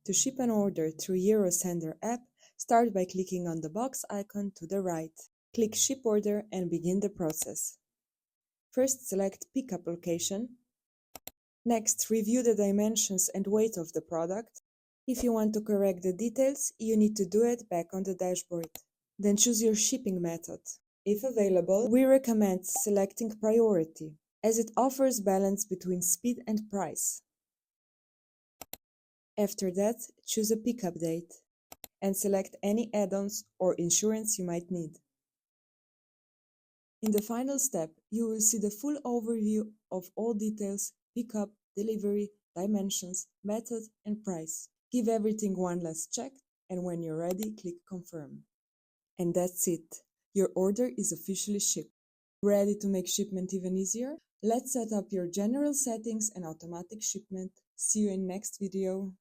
To ship an order through Eurosender app, start by clicking on the box icon to the right. Click Ship Order and begin the process. First, select Pickup Location. Next, review the dimensions and weight of the product. If you want to correct the details, you need to do it back on the dashboard. Then choose your shipping method. If available, we recommend selecting Priority, as it offers balance between speed and price. After that, choose a pickup date and select any add-ons or insurance you might need. In the final step, you will see the full overview of all details: pickup, delivery, dimensions, method, and price. Give everything one last check, and when you're ready, click Confirm. And that's it. Your order is officially shipped. Ready to make shipment even easier? Let's set up your general settings and automatic shipment. See you in next video.